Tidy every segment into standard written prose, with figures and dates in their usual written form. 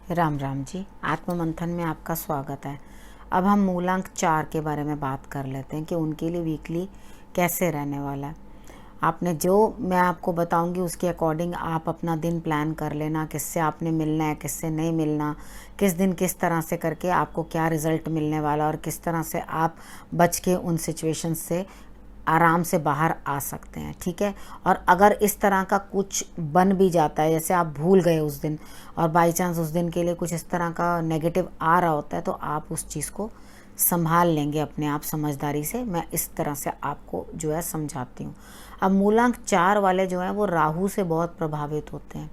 राम राम जी। आत्म मंथन में आपका स्वागत है। अब हम मूलांक 4 के बारे में बात कर लेते हैं कि उनके लिए वीकली कैसे रहने वाला है। आपने जो मैं आपको बताऊंगी उसके अकॉर्डिंग आप अपना दिन प्लान कर लेना, किससे आपने मिलना है, किससे नहीं मिलना, किस दिन किस तरह से करके आपको क्या रिज़ल्ट मिलने वाला और किस तरह से आप बच के उन सिचुएशन से आराम से बाहर आ सकते हैं। ठीक है। और अगर इस तरह का कुछ बन भी जाता है, जैसे आप भूल गए उस दिन और बाई चांस उस दिन के लिए कुछ इस तरह का नेगेटिव आ रहा होता है, तो आप उस चीज़ को संभाल लेंगे अपने आप समझदारी से। मैं इस तरह से आपको जो है समझाती हूँ। अब मूलांक 4 वाले जो हैं वो राहु से बहुत प्रभावित होते हैं।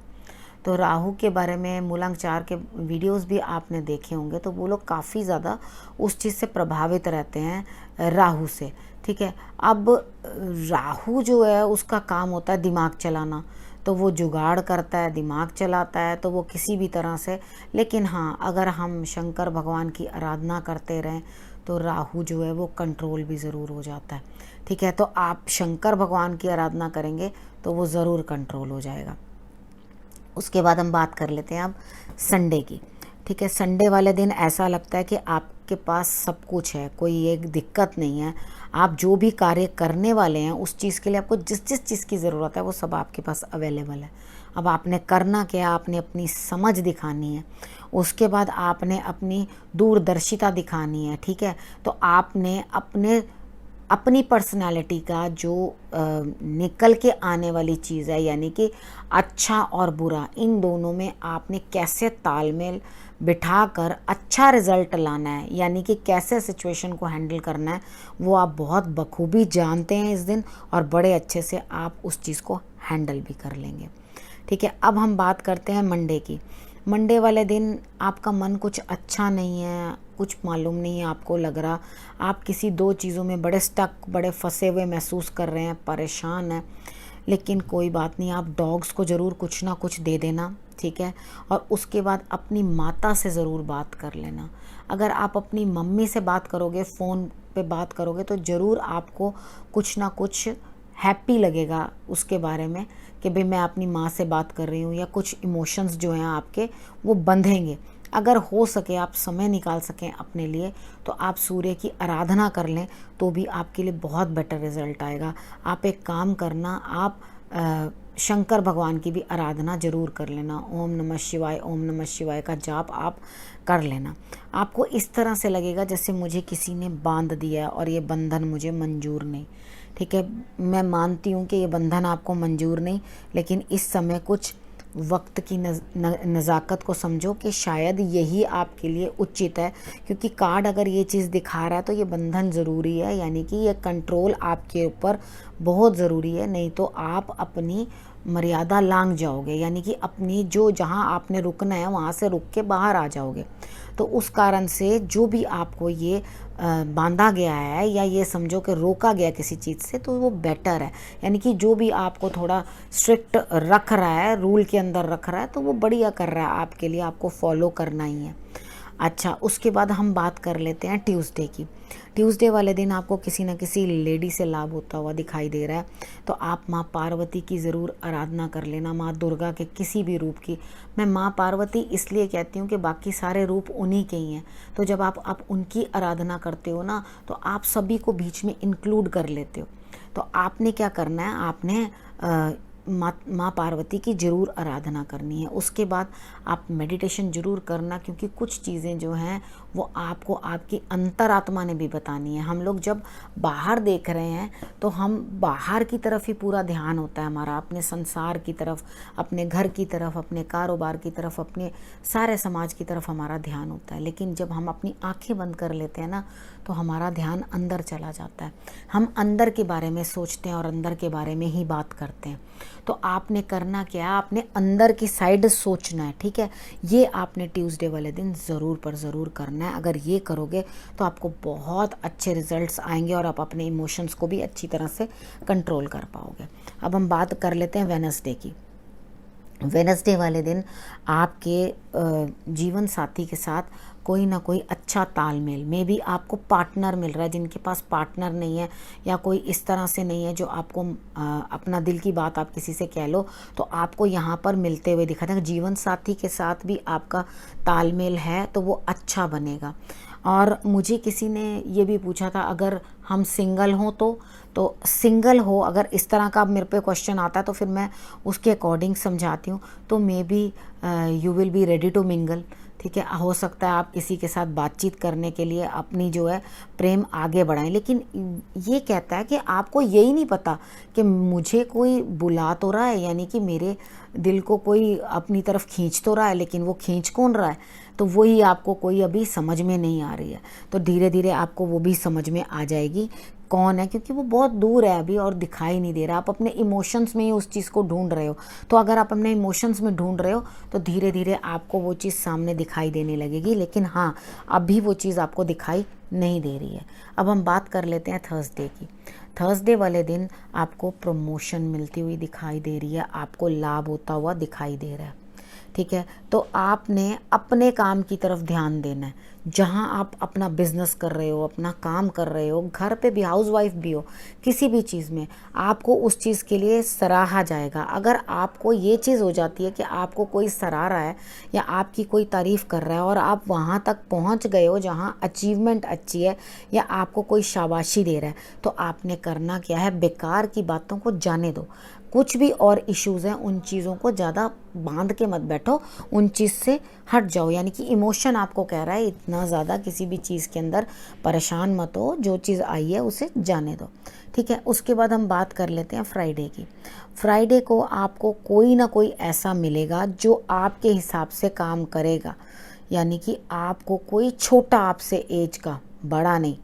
तो राहु के बारे में मूलांक 4 के वीडियोस भी आपने देखे होंगे, तो वो लोग काफ़ी ज़्यादा उस चीज़ से प्रभावित रहते हैं राहु से। ठीक है। अब राहु जो है उसका काम होता है दिमाग चलाना, तो वो जुगाड़ करता है, दिमाग चलाता है, तो वो किसी भी तरह से। लेकिन हाँ, अगर हम शंकर भगवान की आराधना करते रहें तो राहु जो है वो कंट्रोल भी ज़रूर हो जाता है। ठीक है। तो आप शंकर भगवान की आराधना करेंगे तो वो ज़रूर कंट्रोल हो जाएगा। उसके बाद हम बात कर लेते हैं अब संडे की। ठीक है। संडे वाले दिन ऐसा लगता है कि आपके पास सब कुछ है, कोई एक दिक्कत नहीं है। आप जो भी कार्य करने वाले हैं उस चीज़ के लिए आपको जिस जिस चीज़ की ज़रूरत है वो सब आपके पास अवेलेबल है। अब आपने करना क्या, आपने अपनी समझ दिखानी है। उसके बाद आपने अपनी दूरदर्शिता दिखानी है। ठीक है। तो आपने अपनी पर्सनालिटी का जो निकल के आने वाली चीज़ है, यानी कि अच्छा और बुरा, इन दोनों में आपने कैसे तालमेल बिठाकर अच्छा रिजल्ट लाना है, यानी कि कैसे सिचुएशन को हैंडल करना है, वो आप बहुत बखूबी जानते हैं इस दिन, और बड़े अच्छे से आप उस चीज़ को हैंडल भी कर लेंगे। ठीक है। अब हम बात करते हैं मंडे की। मंडे वाले दिन आपका मन कुछ अच्छा नहीं है, कुछ मालूम नहीं है, आपको लग रहा आप किसी दो चीज़ों में बड़े स्टक, बड़े फंसे हुए महसूस कर रहे हैं, परेशान हैं। लेकिन कोई बात नहीं, आप डॉग्स को ज़रूर कुछ ना कुछ दे देना। ठीक है। और उसके बाद अपनी माता से ज़रूर बात कर लेना। अगर आप अपनी मम्मी से बात करोगे, फ़ोन पे बात करोगे, तो ज़रूर आपको कुछ ना कुछ हैप्पी लगेगा उसके बारे में कि भाई मैं अपनी माँ से बात कर रही हूँ, या कुछ इमोशंस जो हैं आपके वो बंधेंगे। अगर हो सके आप समय निकाल सकें अपने लिए, तो आप सूर्य की आराधना कर लें तो भी आपके लिए बहुत बेटर रिजल्ट आएगा। आप एक काम करना, आप शंकर भगवान की भी आराधना ज़रूर कर लेना। ओम नमः शिवाय, ओम नमः शिवाय का जाप आप कर लेना। आपको इस तरह से लगेगा जैसे मुझे किसी ने बांध दिया है और ये बंधन मुझे मंजूर नहीं। ठीक है। मैं मानती हूँ कि ये बंधन आपको मंजूर नहीं, लेकिन इस समय कुछ वक्त की नज़ाकत को समझो कि शायद यही आपके लिए उचित है, क्योंकि कार्ड अगर ये चीज़ दिखा रहा है तो ये बंधन ज़रूरी है, यानी कि ये कंट्रोल आपके ऊपर बहुत ज़रूरी है। नहीं तो आप अपनी मर्यादा लांघ जाओगे, यानी कि अपनी जो जहाँ आपने रुकना है वहाँ से रुक के बाहर आ जाओगे। तो उस कारण से जो भी आपको ये बांधा गया है, या ये समझो कि रोका गया किसी चीज़ से, तो वो बेटर है। यानी कि जो भी आपको थोड़ा स्ट्रिक्ट रख रहा है, रूल के अंदर रख रहा है, तो वो बढ़िया कर रहा है आपके लिए, आपको फॉलो करना ही है। अच्छा, उसके बाद हम बात कर लेते हैं ट्यूसडे की। ट्यूसडे वाले दिन आपको किसी न किसी लेडी से लाभ होता हुआ दिखाई दे रहा है, तो आप माँ पार्वती की ज़रूर आराधना कर लेना, माँ दुर्गा के किसी भी रूप की। मैं माँ पार्वती इसलिए कहती हूँ कि बाकी सारे रूप उन्हीं के ही हैं, तो जब आप उनकी आराधना करते हो ना, तो आप सभी को बीच में इंक्लूड कर लेते हो। तो आपने क्या करना है, आपने माँ पार्वती की ज़रूर आराधना करनी है। उसके बाद आप मेडिटेशन ज़रूर करना, क्योंकि कुछ चीज़ें जो हैं वो आपको आपकी अंतरात्मा ने भी बतानी है। हम लोग जब बाहर देख रहे हैं तो हम बाहर की तरफ ही पूरा ध्यान होता है हमारा, अपने संसार की तरफ, अपने घर की तरफ, अपने कारोबार की तरफ, अपने सारे समाज की तरफ हमारा ध्यान होता है। लेकिन जब हम अपनी आंखें बंद कर लेते हैं ना, तो हमारा ध्यान अंदर चला जाता है। हम अंदर के बारे में सोचते हैं और अंदर के बारे में ही बात करते हैं। तो आपने करना क्या है, आपने अंदर की साइड सोचना है। ठीक है। ये आपने ट्यूसडे वाले दिन ज़रूर पर ज़रूर करना है। अगर ये करोगे तो आपको बहुत अच्छे रिजल्ट्स आएंगे और आप अपने इमोशंस को भी अच्छी तरह से कंट्रोल कर पाओगे। अब हम बात कर लेते हैं वेडनेसडे की। वेडनेसडे वाले दिन आपके जीवन साथी के साथ कोई ना कोई अच्छा तालमेल, मे बी आपको पार्टनर मिल रहा है, जिनके पास पार्टनर नहीं है या कोई इस तरह से नहीं है जो आपको अपना दिल की बात आप किसी से कह लो, तो आपको यहाँ पर मिलते हुए दिखा था। जीवन साथी के साथ भी आपका तालमेल है तो वो अच्छा बनेगा। और मुझे किसी ने ये भी पूछा था अगर हम सिंगल हों तो सिंगल हो, अगर इस तरह का मेरे पे क्वेश्चन आता है तो फिर मैं उसके अकॉर्डिंग समझाती हूँ। तो maybe you will be ready to mingle, ठीक है। हो सकता है आप किसी के साथ बातचीत करने के लिए अपनी जो है प्रेम आगे बढ़ाएं, लेकिन ये कहता है कि आपको यही नहीं पता कि मुझे कोई बुला तो रहा है, यानी कि मेरे दिल को कोई अपनी तरफ खींच तो रहा है, लेकिन वो खींच कौन रहा है, तो वही आपको कोई अभी समझ में नहीं आ रही है। तो धीरे धीरे आपको वो भी समझ में आ जाएगी कौन है, क्योंकि वो बहुत दूर है अभी और दिखाई नहीं दे रहा। आप अपने इमोशंस में ही उस चीज़ को ढूंढ रहे हो, तो अगर आप अपने इमोशंस में ढूंढ रहे हो तो धीरे धीरे आपको वो चीज़ सामने दिखाई देने लगेगी। लेकिन हाँ, अभी वो चीज़ आपको दिखाई नहीं दे रही है। अब हम बात कर लेते हैं थर्सडे की। थर्सडे वाले दिन आपको प्रमोशन मिलती हुई दिखाई दे रही है, आपको लाभ होता हुआ दिखाई दे रहा है, ठीक है। तो आपने अपने काम की तरफ ध्यान देना है। जहाँ आप अपना बिजनेस कर रहे हो, अपना काम कर रहे हो, घर पे भी हाउसवाइफ भी हो, किसी भी चीज़ में आपको उस चीज़ के लिए सराहा जाएगा। अगर आपको ये चीज़ हो जाती है कि आपको कोई सराह रहा है या आपकी कोई तारीफ़ कर रहा है और आप वहाँ तक पहुँच गए हो जहाँ अचीवमेंट अच्छी है या आपको कोई शाबाशी दे रहा है, तो आपने करना क्या है, बेकार की बातों को जाने दो। कुछ भी और इश्यूज़ हैं उन चीज़ों को ज़्यादा बांध के मत बैठो, उन चीज़ से हट जाओ। यानी कि इमोशन आपको कह रहा है इतना ज़्यादा किसी भी चीज़ के अंदर परेशान मत हो, जो चीज़ आई है उसे जाने दो, ठीक है। उसके बाद हम बात कर लेते हैं फ्राइडे की। फ्राइडे को आपको कोई ना कोई ऐसा मिलेगा जो आपके हिसाब से काम करेगा, यानी कि आपको कोई छोटा आपसे एज का, बड़ा नहीं,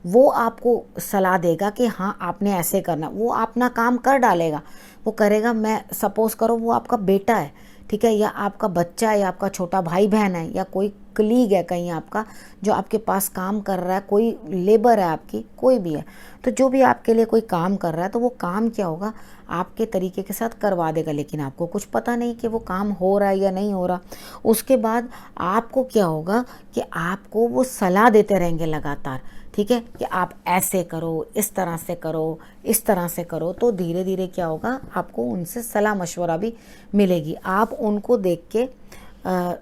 वो आपको सलाह देगा कि हाँ आपने ऐसे करना। वो अपना काम कर डालेगा, वो करेगा। मैं सपोज करो वो आपका बेटा है, ठीक है, या आपका बच्चा है, या आपका छोटा भाई बहन है, या कोई कलीग है कहीं आपका जो आपके पास काम कर रहा है, कोई लेबर है आपकी, कोई भी है, तो जो भी आपके लिए कोई काम कर रहा है तो वो काम क्या होगा, आपके तरीके के साथ करवा देगा, लेकिन आपको कुछ पता नहीं कि वो काम हो रहा है या नहीं हो रहा। उसके बाद आपको क्या होगा कि आपको वो सलाह देते रहेंगे लगातार, ठीक है, कि आप ऐसे करो, इस तरह से करो, इस तरह से करो। तो धीरे धीरे क्या होगा, आपको उनसे सलाह मशवरा भी मिलेगी। आप उनको देख के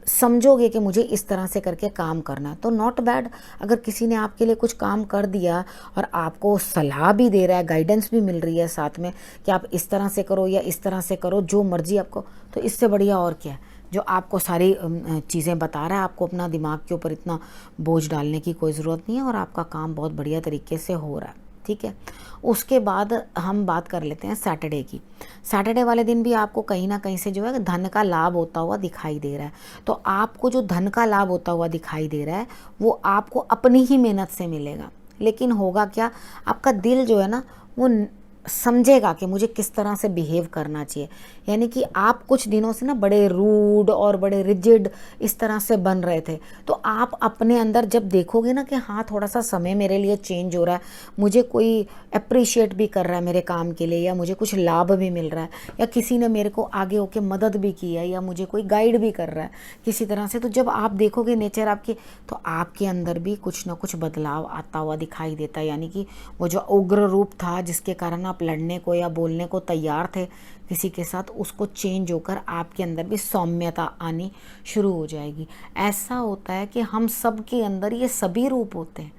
समझोगे कि मुझे इस तरह से करके काम करना है, तो नॉट बैड। अगर किसी ने आपके लिए कुछ काम कर दिया और आपको सलाह भी दे रहा है, गाइडेंस भी मिल रही है साथ में कि आप इस तरह से करो या इस तरह से करो, जो मर्जी आपको, तो इससे बढ़िया और क्या है, जो आपको सारी चीज़ें बता रहा है। आपको अपना दिमाग के ऊपर इतना बोझ डालने की कोई ज़रूरत नहीं है और आपका काम बहुत बढ़िया तरीके से हो रहा है, ठीक है। उसके बाद हम बात कर लेते हैं सैटरडे की। सैटरडे वाले दिन भी आपको कहीं ना कहीं से जो है धन का लाभ होता हुआ दिखाई दे रहा है। तो आपको जो धन का लाभ होता हुआ दिखाई दे रहा है वो आपको अपनी ही मेहनत से मिलेगा। लेकिन होगा क्या, आपका दिल जो है ना वो समझेगा कि मुझे किस तरह से बिहेव करना चाहिए। यानी कि आप कुछ दिनों से ना बड़े रूड और बड़े रिजिड इस तरह से बन रहे थे, तो आप अपने अंदर जब देखोगे ना कि हाँ थोड़ा सा समय मेरे लिए चेंज हो रहा है, मुझे कोई अप्रिशिएट भी कर रहा है मेरे काम के लिए, या मुझे कुछ लाभ भी मिल रहा है, या किसी ने मेरे को आगे होके मदद भी की है, या मुझे कोई गाइड भी कर रहा है किसी तरह से, तो जब आप देखोगे नेचर आपकी, तो आपके अंदर भी कुछ ना कुछ बदलाव आता हुआ दिखाई देता है। यानी कि वो जो उग्र रूप था जिसके कारण आप लड़ने को या बोलने को तैयार थे किसी के साथ, उसको चेंज होकर आपके अंदर भी सौम्यता आनी शुरू हो जाएगी। ऐसा होता है कि हम सब के अंदर ये सभी रूप होते हैं,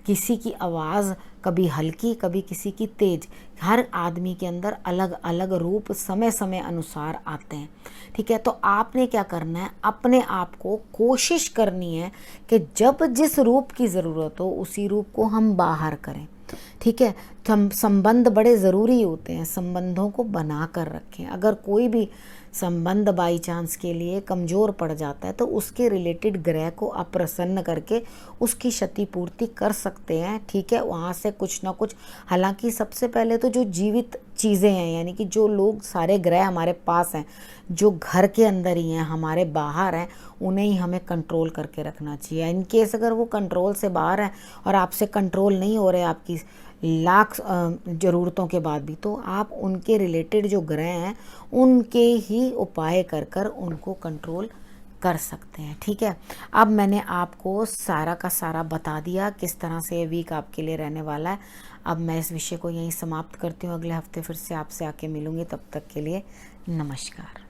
किसी की आवाज़ कभी हल्की कभी किसी की तेज, हर आदमी के अंदर अलग अलग रूप समय समय अनुसार आते हैं, ठीक है। तो आपने क्या करना है, अपने आप को कोशिश करनी है कि जब जिस रूप की ज़रूरत हो उसी रूप को हम बाहर करें, ठीक है। संबंध बड़े ज़रूरी होते हैं, संबंधों को बना कर रखें। अगर कोई भी संबंध बाई चांस के लिए कमज़ोर पड़ जाता है तो उसके रिलेटेड ग्रह को अप्रसन्न करके उसकी क्षतिपूर्ति कर सकते हैं, ठीक है, वहाँ से कुछ ना कुछ। हालांकि सबसे पहले तो जो जीवित चीज़ें हैं, यानी कि जो लोग सारे ग्रह हमारे पास हैं, जो घर के अंदर ही हैं, हमारे बाहर हैं, उन्हें ही हमें कंट्रोल करके रखना चाहिए। इन केस अगर वो कंट्रोल से बाहर हैं और आपसे कंट्रोल नहीं हो रहे आपकी लाख ज़रूरतों के बाद भी, तो आप उनके रिलेटेड जो ग्रह हैं उनके ही उपाय कर कर उनको कंट्रोल कर सकते हैं। ठीक है, अब मैंने आपको सारा का सारा बता दिया किस तरह से ये वीक आपके लिए रहने वाला है। अब मैं इस विषय को यहीं समाप्त करती हूँ, अगले हफ्ते फिर से आपसे आके मिलूँगी, तब तक के लिए नमस्कार।